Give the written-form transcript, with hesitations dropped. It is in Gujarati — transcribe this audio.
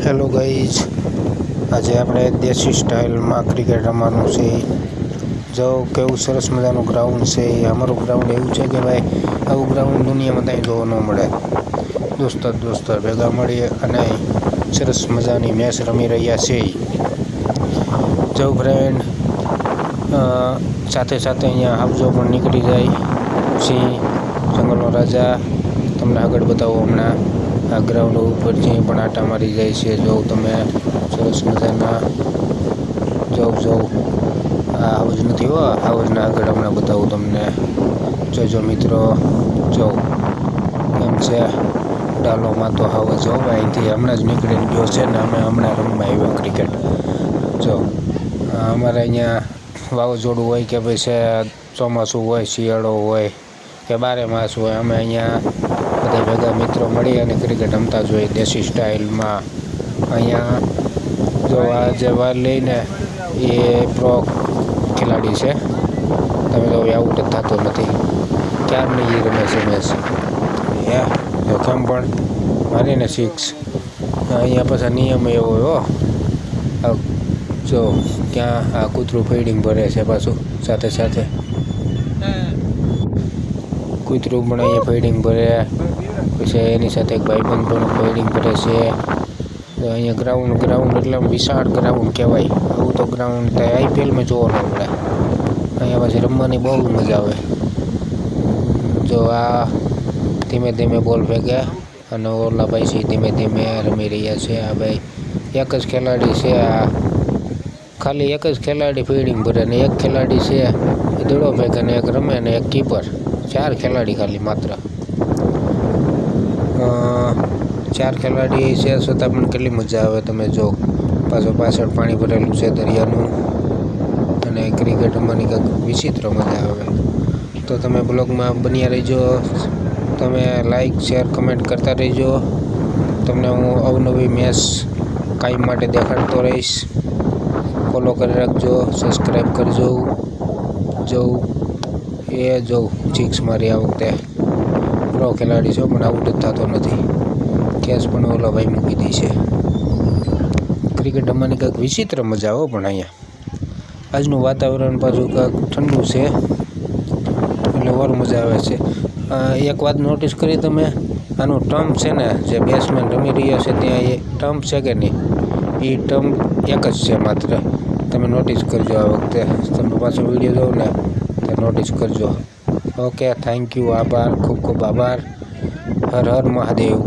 હેલો ગાઈઝ, આજે આપણે દેશી સ્ટાઇલમાં ક્રિકેટ રમવાનું છે. જો કેવું સરસ મજાનું ગ્રાઉન્ડ છે. અમારું ગ્રાઉન્ડ એવું છે કે ભાઈ આવું ગ્રાઉન્ડ દુનિયામાં ત્યાં જોવા ન મળે. દોસ્તાર ભેગા મળીએ અને સરસ મજાની મેચ રમી રહ્યા છે. જો ફ્રેન્ડ, સાથે અહીંયા હાવજો પણ નીકળી જાય. સિંહ, જંગલનો રાજા તમને આગળ બતાવો. હમણાં આ ગ્રાઉન્ડ ઉપર જે પણ આટા મારી જાય છે. જો તમે સરસ મજાના જો આ હાઉસ નથી હો, હાઉસના આગળ હમણાં બતાવું તમને. જોજો મિત્રો, જો એમ છે ડાલોમાં તો હાઉસ જો અહીંથી હમણાં જ નીકળીને ગયો છે ને અમે હમણાં રમવા આવ્યા ક્રિકેટ. જો અમારે અહીંયા વાવાઝોડું હોય કે ભાઈ છે ચોમાસું હોય, શિયાળો હોય કે બારે માસ હોય, અમે અહીંયા બધા ભેગા મિત્રો મળી અને ક્રિકેટ રમતા જોઈએ દેશી સ્ટાઇલમાં. અહીંયા જો આ જે વાર લઈને એ પ્રો ખેલાડી છે. તમે જો આઉટ જ થતો નથી, ક્યારની એ રમે છે મેચ. જો કેમ પણ મારીને 6. અહીંયા પાછા નિયમ એવો હો. જો ક્યાં આ કૂતરું ફિલ્ડિંગ ભરે છે પાછું સાથે કૂતરું પણ અહીંયા ફિલ્ડિંગ ભરે. પછી એની સાથે એક ભાઈબંધ પણ ફિલ્ડિંગ ભરે છે. અહીંયા ગ્રાઉન્ડ એટલે વિશાળ ગ્રાઉન્ડ કહેવાય. આવું તો ગ્રાઉન્ડ તો IPLમાં જોવા ન મળે. અહીંયા પછી રમવાની બહુ મજા આવે. જો આ ધીમે બોલ ફેંકે અને ઓલા ભાઈ છે ધીમે રમી રહ્યા છે. આ ભાઈ એક જ ખેલાડી છે. આ ખાલી એક જ ખેલાડી ફિલ્ડિંગ ભરે ને એક ખેલાડી છે એ દડો ફેંકે ને એક રમે ને એક કીપર. 4 ખેલાડી ખાલી માત્ર. 4 ખેલાડી છે છતાં પણ કેટલી મજા આવે. તમે જો પાછળ પાણી ભરેલું છે દરિયાનું, અને ક્રિકેટ રમવાની કંઈક વિચિત્ર મજા આવે. તો તમે બ્લોગમાં બન્યા રહેજો. તમે લાઈક, શેર, કમેન્ટ કરતા રહેજો. તમને હું અવનવી મેચ કાયમ માટે દેખાડતો રહીશ. ફોલો કરી રાખજો, સબસ્ક્રાઈબ કરજો. જો 6 મારી આ વખતે. પ્રો ખેલાડી છો પણ આઉટ જ થતો નથી. કેચ પણ ઓલો ભાઈ મૂકી દે છે. ક્રિકેટ રમવાની કંઈક વિચિત્ર મજા આવે. પણ અહીંયા આજનું વાતાવરણ પાછું કંઈક ઠંડુ છે એટલે વાર મજા આવે છે. એક વાત નોટિસ કરી તમે, આનું ટર્મ છે ને જે બેટ્સમેન રમી રહ્યા છે ત્યાં એ ટર્મ છે કે નહીં, એ ટર્મ એક જ છે માત્ર. તમે નોટિસ કરજો આ વખતે. તમે પાછો વિડીયો જોવો ને તો નોટિસ કરજો. ઓકે, થેન્ક યુ, આભાર, ખૂબ આભાર. હર હર મહાદેવ.